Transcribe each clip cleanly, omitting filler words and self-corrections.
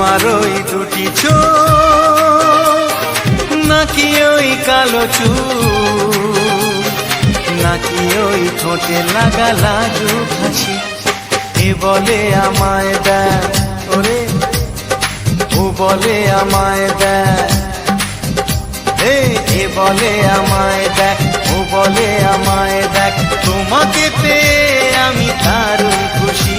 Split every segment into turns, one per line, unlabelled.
তোমার ওই দুটি চোখ, নাকি ওই কালো চুল, নাকি ওই ঠোঁটে লাগা লাজুক হাসি। এ বলে আমায় দেখ ওরে, ও বলে আমায় দেখ, এ বলে আমায় দেখ, ও বলে আমায় দেখ, তোমাকে পেয়ে আমি দারুণ খুশি।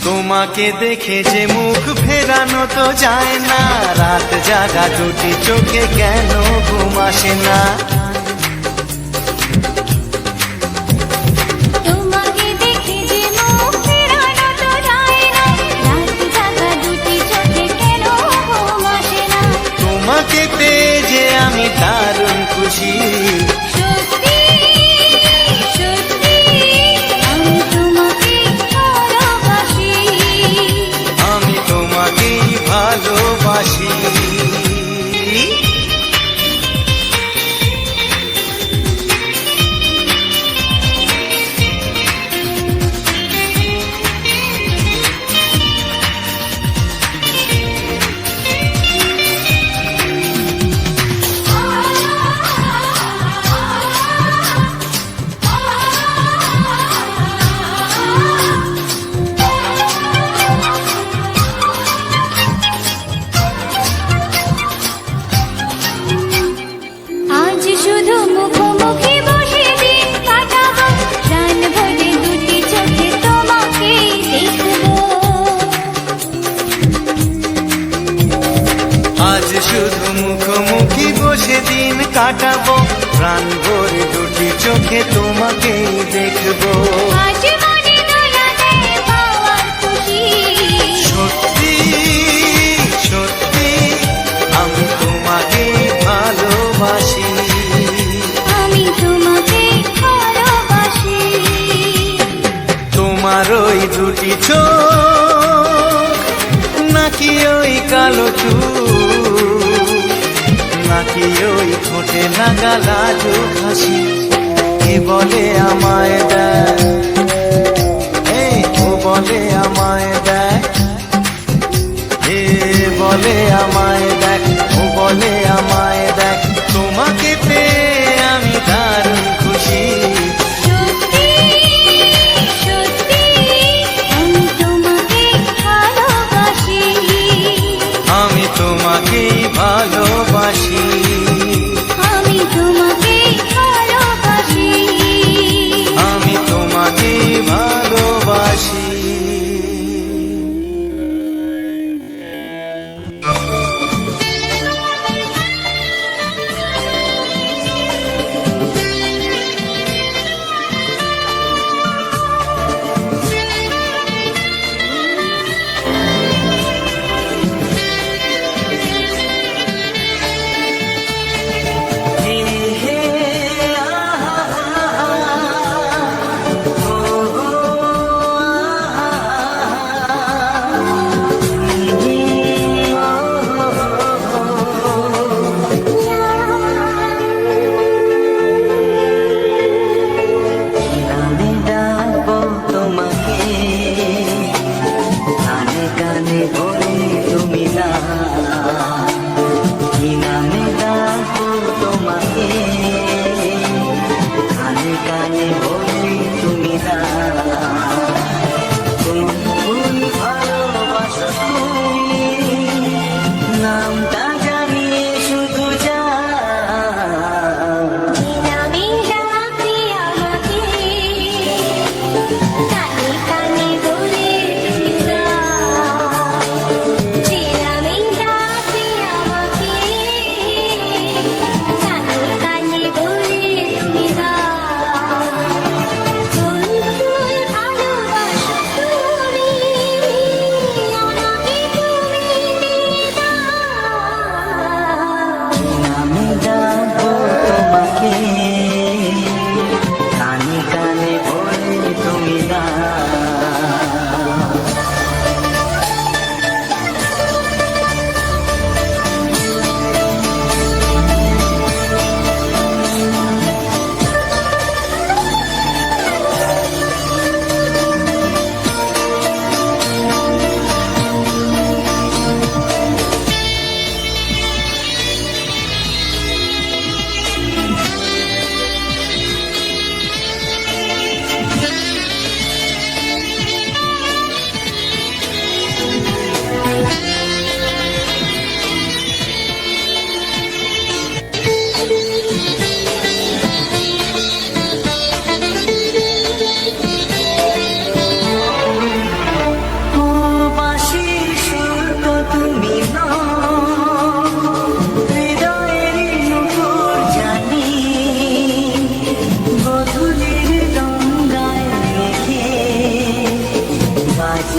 তোমাকে দেখে যে মুখ ফেরানো তো যায় না, রাত জাগা দুটি চোখে কেন ঘুম আসে না।
তোমাকে দেখে যে মুখ ফেরানো তো যায় না, রাত জাগা দুটি চোখে কেন ঘুম আসে না।
তোমাকে পেয়ে যে আমি দারুণ খুশি। ভালোবাসি।
শুধু মুখোমুখি বসে দিন কাটাবো, প্রাণ ভরে দুটি চোখে তোমাকে দেখবো।
আজ শুধু মুখোমুখি বসে দিন কাটাবো, প্রাণ ভরে দুটি চোখে তোমাকেই দেখবো।
আজ মনে দোলা দেয় পাওয়ার খুশি।
সত্যি সত্যি আমি তোমাকে ভালোবাসি। তোমার ওই দুটি চোখ, নাকি ওই কালো চুল, নাকি ওই ঠোঁটে লাগা লাজুক হাসি। এ বলে আমায় দেখ, ও বলে আমায় দেখ, এ বলে আমায় দেখ, ও বলে আমায় দেখ, তোমাকে পেয়ে আমি দারুণ খুশি। আমি তোমাকেই ভালোবাসি।
আমি তোমাকে ভালোবাসি।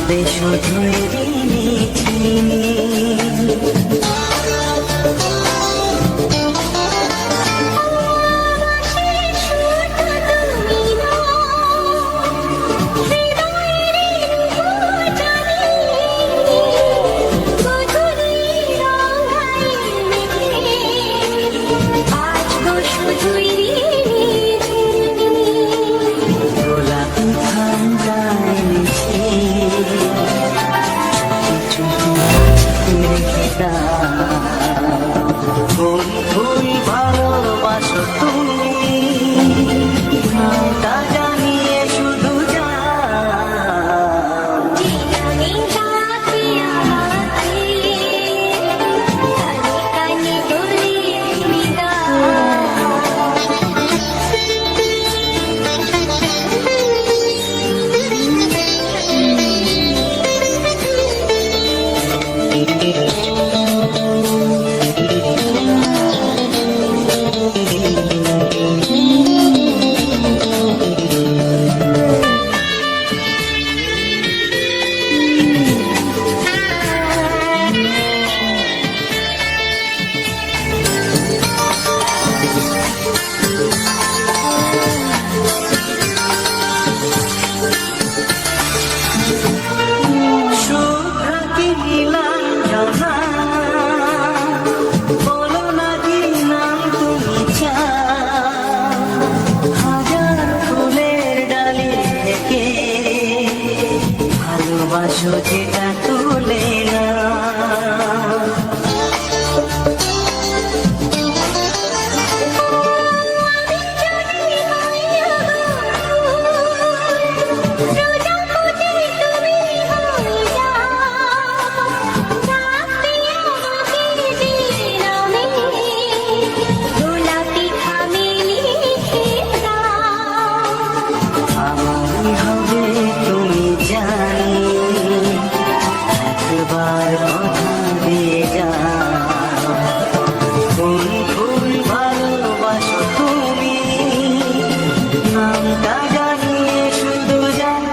আসবে শুধুই ঝিমিঝিমি। গোলাপি ঠান্ডায় মিশে রেখে দাও, বন্ধুই ভালোবাসো তুমি, নামটা জানিয়ে শুধু যাও। ভালোবাসো যেটা তুলে না, আমারই হবে তুমি জানি, একবার কথা দিয়ে যাও, কোন ফুল ভালোবাসো তুমি, নামটা জানিয়ে শুধু যাও।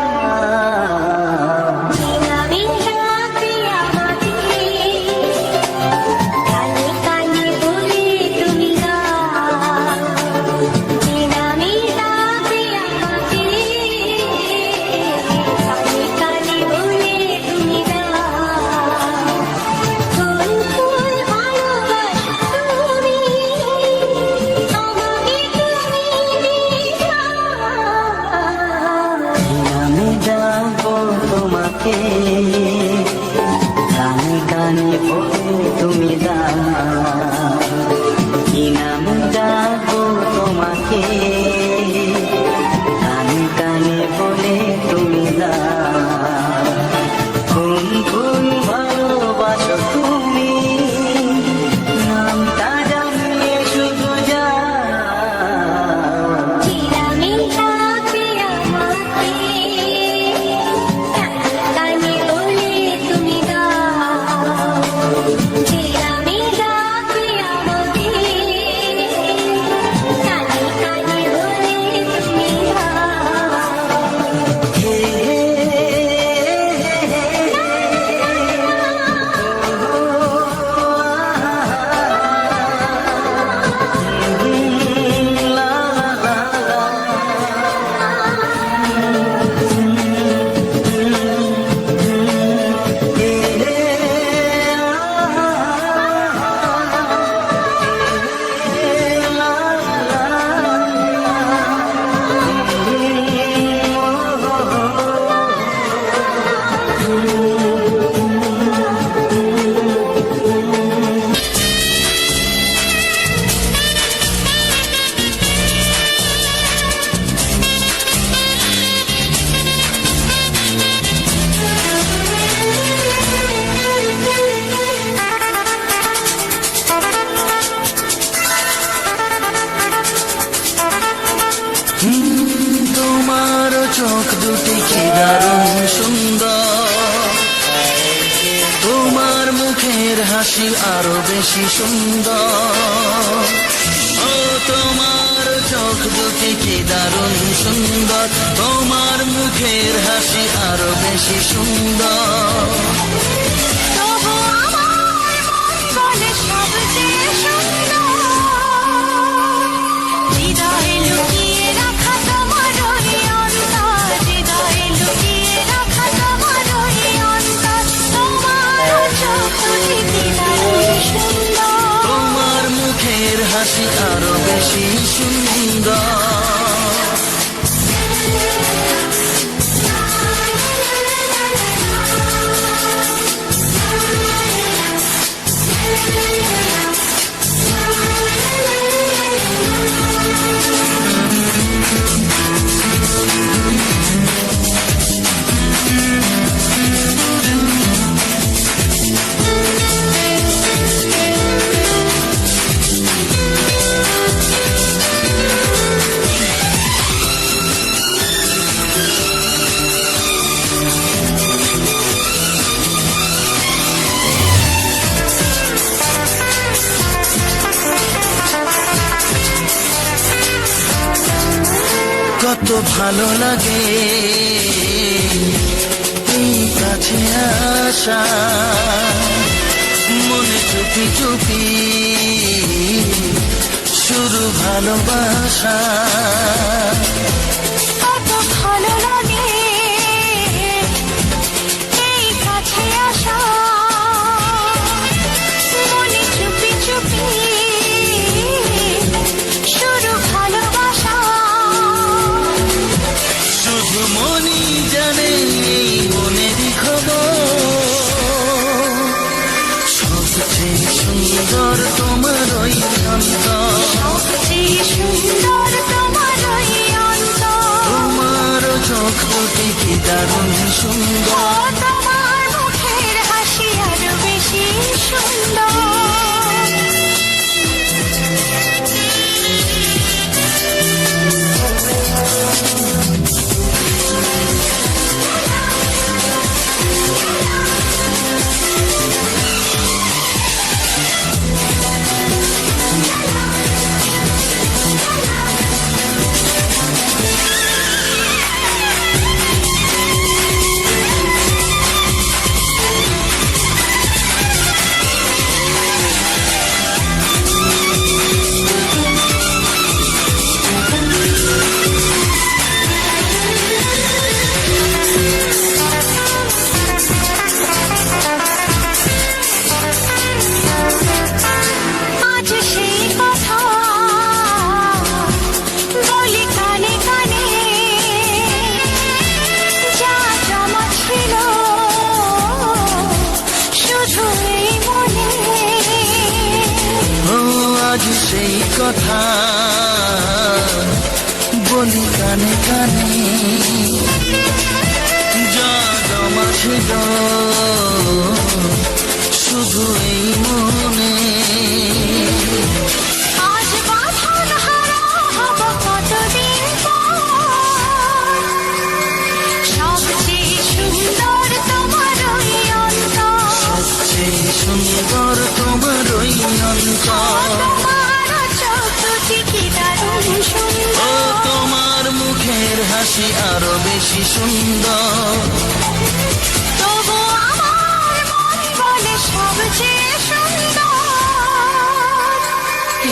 আমি ডাকবো তোমাকে, কানে কানে বলে তুমি দাও, কি নাম ডাকবো তোমাকে, কানে কানে বলে তুমি দাও, কোন ফুল ভালোবাসো তুমি, নামটা জানিয়ে শুধু যাও।
তোমার চোখ দুটি কি দারুণ সুন্দর, তোমার মুখের হাসি আরো বেশি সুন্দর, ও তোমার
চোখ দুটি কি দারুণ সুন্দর, তোমার মুখের হাসি আরো বেশি সুন্দর।
তবু আমার মন বলে সবচেয়ে সুন্দর, হৃদয়ে লুকিয়ে রাখা তোমার ওই অন্তর, হৃদয়ে লুকিয়ে রাখা তোমার ওই অন্তর। তোমার চোখ দুটি কি দারুণ সুন্দর,
তোমার মুখের হাসি আরো বেশি সুন্দর। কত ভালো লাগে এই কাছে আসা, মনে চুপি চুপি শুরু ভালোবাসা।
কত ভালো লাগে এই কাছে আসা, মনে চুপি চুপি শুরু ভালোবাসা।
শুধু মনি জানে এই মনেরই খবর, সবচেয়ে সুন্দর তোমার ওই অন্তর,
সবচেয়ে সুন্দর তোমার ওই অন্তর।
তোমার চোখ দুটি কি দারুণ সুন্দর।
তোমার মুখের হাসি আরো বেশি সুন্দর। আজ সেই কথা বলি কানে কানে, যা জমা ছিল শুধু এই মনে।
ও আজ সেই কথা বলি কানে কানে, যা জমা ছিল শুধু এই মনে।
আজ বাঁধন হারা হব কতদিন পর, সবচেয়ে সুন্দর তোমার ওই অন্তর,
সবচেয়ে সুন্দর তোমার ওই অন্তর।
তোমার চোখ দুটি কি দারুণ
ও
সুন্দর।
তোমার মুখের হাসি আরো বেশি সুন্দর।
তবু আমার মন বলে সবচেয়ে সুন্দর,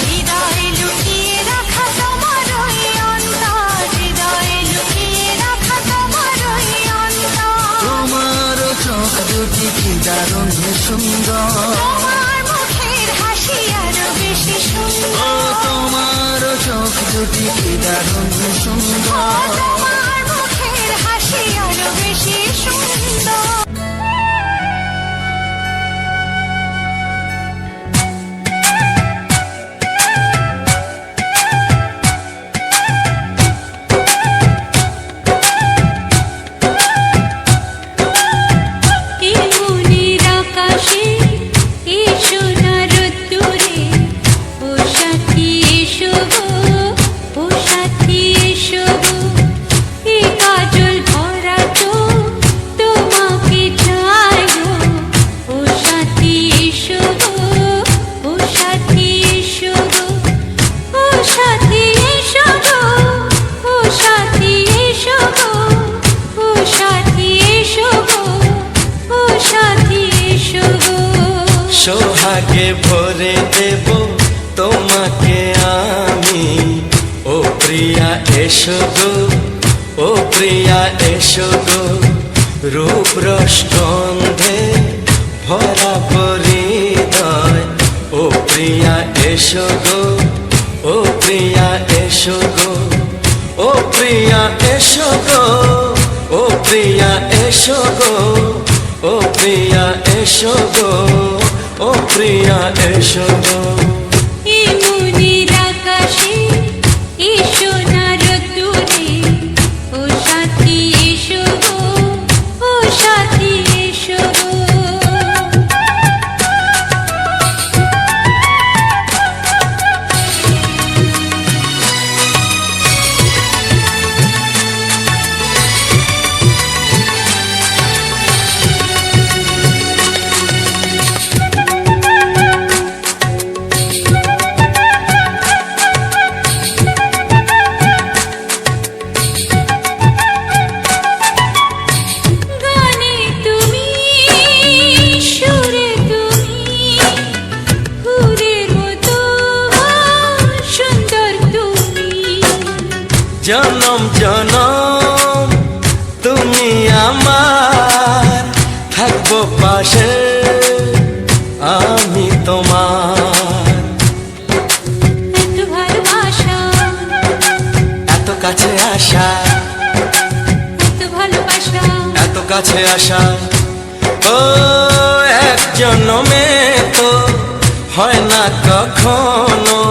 হৃদয়ে লুকিয়ে রাখা তোমার ওই অন্তর, হৃদয়ে লুকিয়ে রাখা তোমার ওই অন্তর।
তোমার চোখ দুটি কি দারুণ সুন্দর।
তোমার মুখের হাসি আরো বেশি
ও
সুন্দর।
তোমার চোখ দুটি কি দারুণ সুন্দর।
তোমার মুখের হাসি আরো বেশি সুন্দর।
ও সাথী এসো গো,
সোহাগে ভরে দেব তোমাকে আমি। ও প্রিয়া এসো গো, ও প্রিয়া এসো গো, রূপ রস গন্ধে ভরা পরিদয়। ও প্রিয়া এসো গো, ও প্রিয়া এসো গো, ও প্রিয়া এসো গো, ও প্রিয়া এসো গো, ও প্রিয়া এসো গো, ও প্রিয়া এসো গো।
এই মনের আকাশে এসো না রোদ্দুরে, ও সাথী এসো গো, ও সাথী এসো গো। গানে তুমি, সুরে তুমি, ফুলের মতো সুন্দর তুমি।
জনম জনম তুমি আমার, থাকবো পাশে আমি তোমার।
এত ভালোবাসা,
এত কাছে আসা,
এত ভালোবাসা,
এত কাছে আসা, ও এক জন্মে তো হয় না কখনো,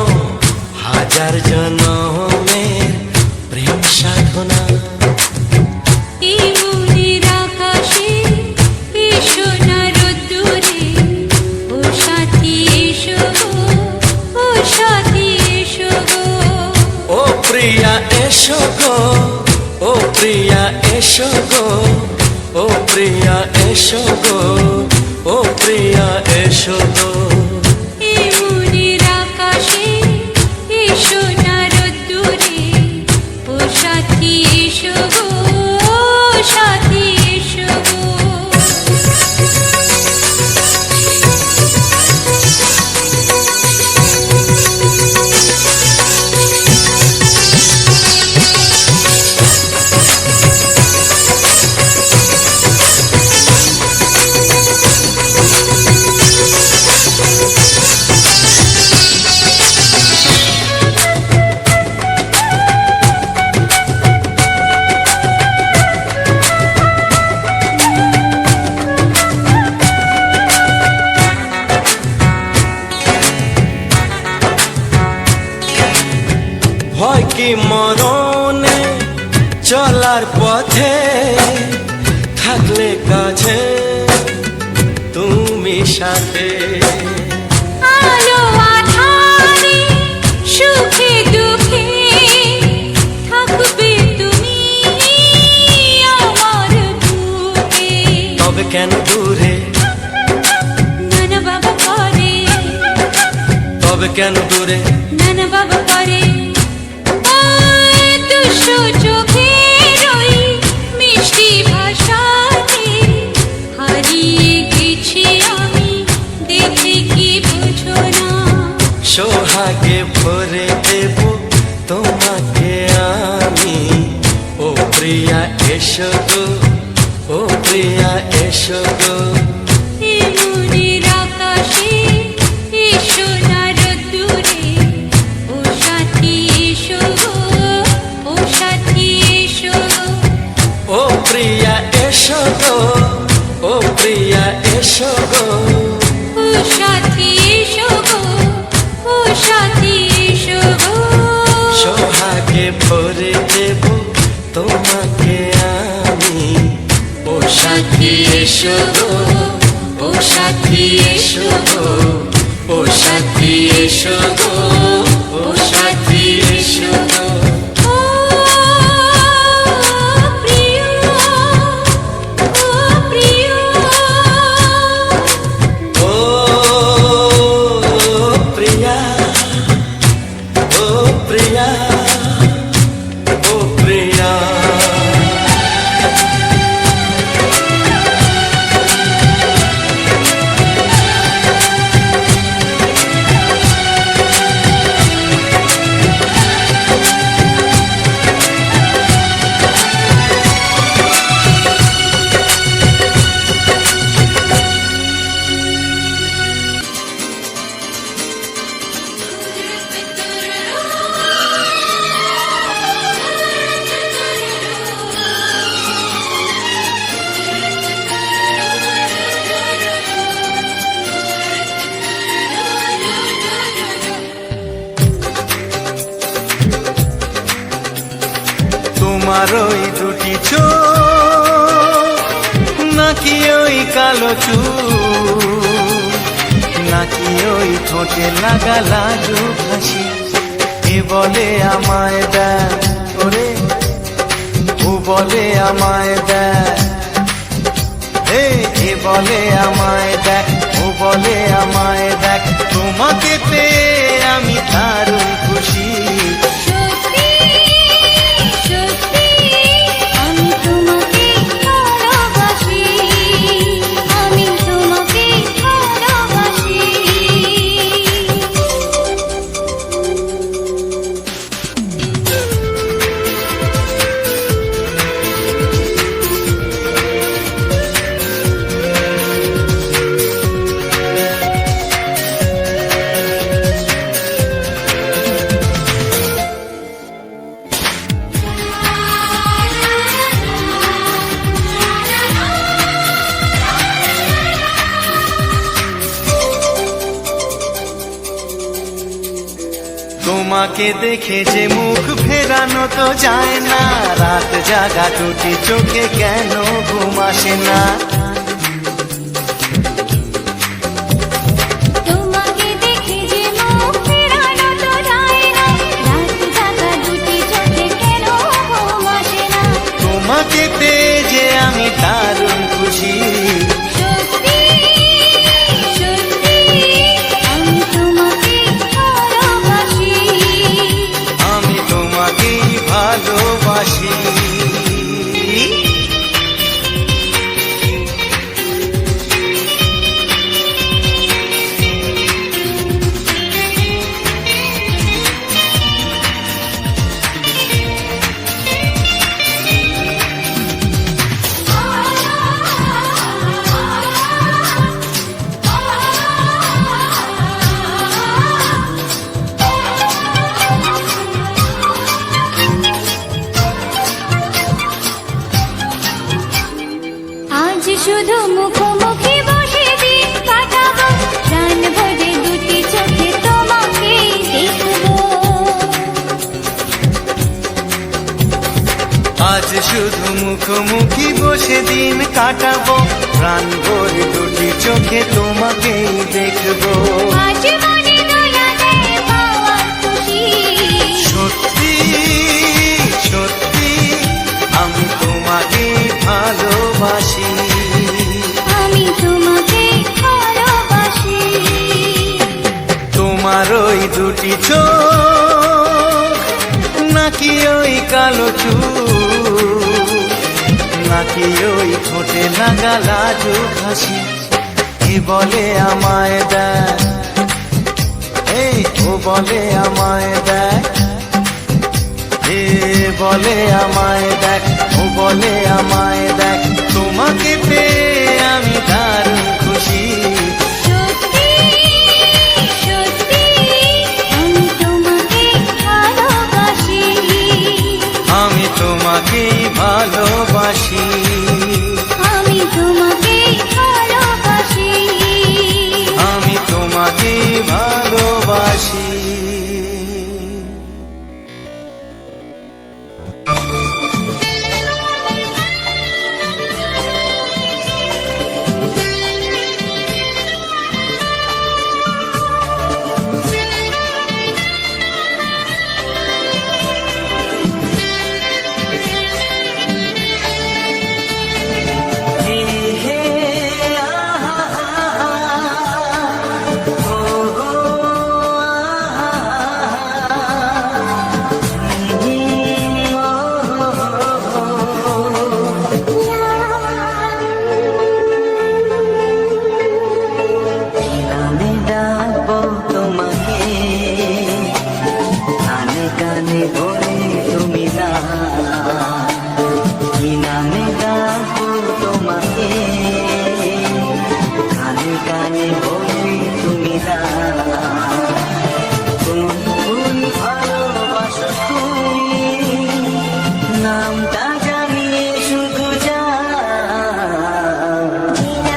হাজার জন্মের প্রেম সাধনা।
এই মনের আকাশে এসো না রোদ্দুরে, ও সাথী এসো গো, ও সাথী এসো গো।
ও প্রিয়া এসো গো, ও প্রিয়া এসো গো, ও প্রিয়া এসো গো, ও প্রিয়া এসো গো।
এই মনের আকাশে এসো না রোদ্দুরে, ও সাথী এসো গো, ও সাথী এসো গো।
ভয় কি মরণে চলার পথে, থাকলে কাছে তুমি সাথে।
আলো আঁধারে, সুখে দুঃখে, থাকবে তুমি আমার বুকে।
তবে কেন দূরে,
নানা বাবা করে,
তবে কেন দূরে,
নানা বাবা করে। ওই দুষ্টু চোখের ওই মিষ্টি ভাষাতে হারিয়ে গেছি আমি, দেখে কি বুঝো না।
সোহাগে ভরে দেব তোমাকে আমি। ও প্রিয়া এসো গো, ও প্রিয়া এসো গো,
এই মনের আকাশে এসো না রোদ্দুরে, ও সাথী এসো গো, ও সাথী এসো গো।
ও প্রিয়া এসো গো, ও প্রিয়া এসো গো,
ও সাথী এসো গো, ও সাথী এসো গো।
সোহাগে ভরে দেব তোমাকে আমি। ও সাথী এসো গো, ও সাথী এসো গো, ও সাথী এসো গো, ও সাথী এসো গো।
ও প্রিয়, ও প্রিয়,
ও প্রিয়া, ও প্রিয়া, ও প্রিয়া। দুটি চোখ, নাকি ওই কালো চুল, নাকি ওই ঠোঁটে লাগা লাজুক হাসি। এ বলে আমায় দেখ ওরে, ও বলে আমায় দেখ, এ বলে আমায় দেখ, ও বলে আমায় দেখ, তোমাকে পেয়ে আমি দারুণ খুশি।
সত্যি সত্যি আমি তোমাকে ভালোবাসি, আমি তোমাকে ভালোবাসি।
তোমাকে দেখে যে মুখ ফেরানো তো যায় না, রাত জাগা দুটি চোখে কেন ঘুম আসে না।
তোমাকে দেখে যে মুখ ফেরানো তো যায় না, রাত জাগা দুটি চোখে কেন ঘুম আসে না।
তোমাকে পেয়ে যে আমি দারুণ খুশি।
সত্যি সত্যি আমি তোমাকে ভালোবাসি,
আমি তোমাকেই ভালোবাসি।
আজ শুধু মুখোমুখি বসে দিন কাটাবো, প্রাণ ভরে দুটি চোখে তোমাকে দেখবো।
আজ শুধু মুখোমুখি বসে দিন কাটাবো, প্রাণ ভরে দুটি চোখে তোমাকেই দেখবো।
আজ মনে দোলা দেয় পাওয়ার খুশি।
সত্যি সত্যি আমি তোমাকে ভালোবাসি।
আমি তোমাকে ভালোবাসি।
তোমার ওই দুটি চোখ, নাকি ওই কালো চুল, নাকি ওই ঠোঁটে লাগা লাজুক হাসি। এ বলে আমায় দেখ, এই ও বলে আমায় দেখ, এ বলে আমায় দেখ, ও বলে আমায় দেখ, তোমাকে পেয়ে আমি দারুণ খুশি।
সত্যি সত্যি আমি তোমাকে ভালোবাসি,
আমি তোমাকেই ভালোবাসি।
আমি তোমাকে ভালোবাসি।
আমি তোমাকেই ভালোবাসি।
আমি ডাকবো তোমাকে, কানে কানে বলে তুমি না, কি নামে ডাকবো তোমাকে, কানে কানে বলে তুমি না। তুমি ভালোবাসো তুমি, নামটা জানিয়ে শুধু যা।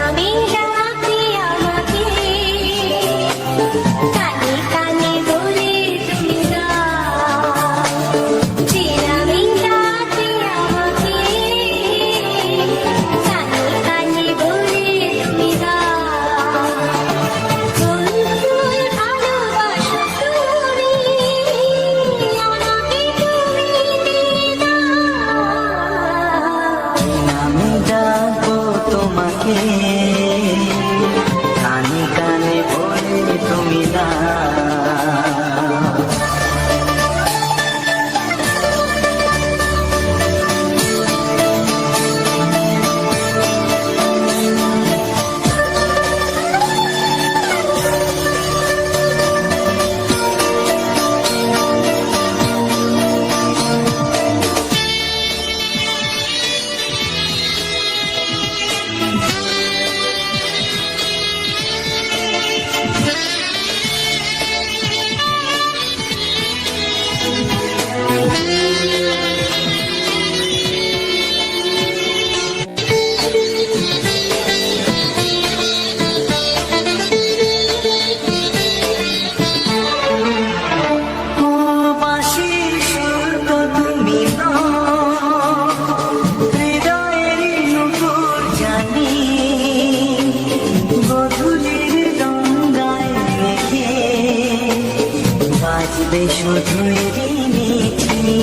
আমি ডাকি আমাকে, কানে কানে বলে তুমি না। আমি ডাকি আমাকে,
আমাকে কানে কানে বলে তুমি না। শুধুই মিছিমি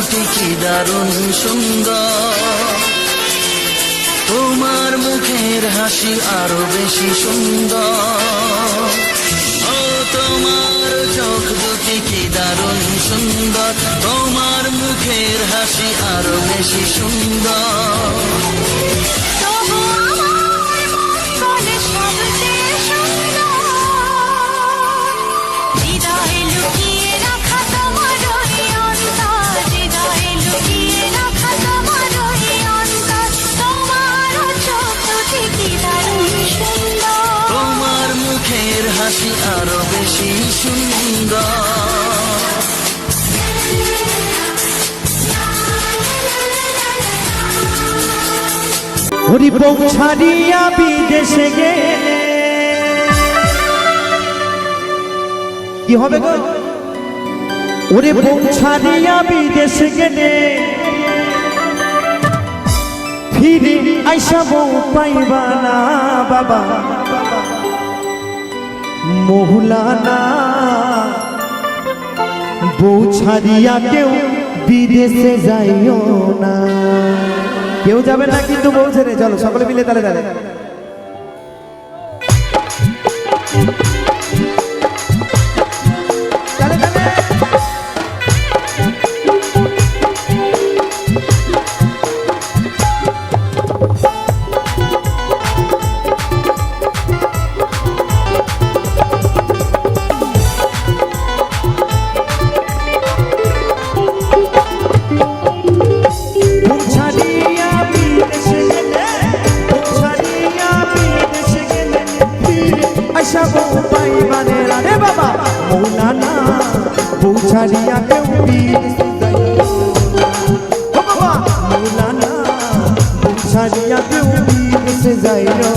দুটি কি দারুণ সুন্দর, তোমার মুখের হাসি আরো বেশি সুন্দর। ও তোমার চোখ দুটি কি দারুণ সুন্দর, তোমার মুখের হাসি আরো বেশি সুন্দর।
তবু আমার মন বলে সবচেয়ে সুন্দর, হৃদয়ে লুকিয়ে রাখা তোমার ওই অন্তর, হৃদয়ে লুকিয়ে রাখা তোমার ওই অন্তর। তোমার চোখ দুটি কি দারুণ সুন্দর,
তোমার মুখের হাসি আরো বেশি সুন্দর।
হরি বউ ছাড়িয়া বিদেশে গেলে কি হবে গো? ওরে বউ ছাড়িয়া বিদেশে গেলে ফিরে আইসা বউ পাইবা না বাবা মহুলানা। বউ ছাড়িয়া কেউ বিদেশে যাইও না। কেউ যাবে না কিন্তু বউ ছেড়ে। চলো সকলে মিলে তালে তালে তালে তালে। ছাড়িয়া কেউ বিদেশে যাইও না বাবা মৌলানা, ছাড়িয়া কেউ বিদেশে যাইও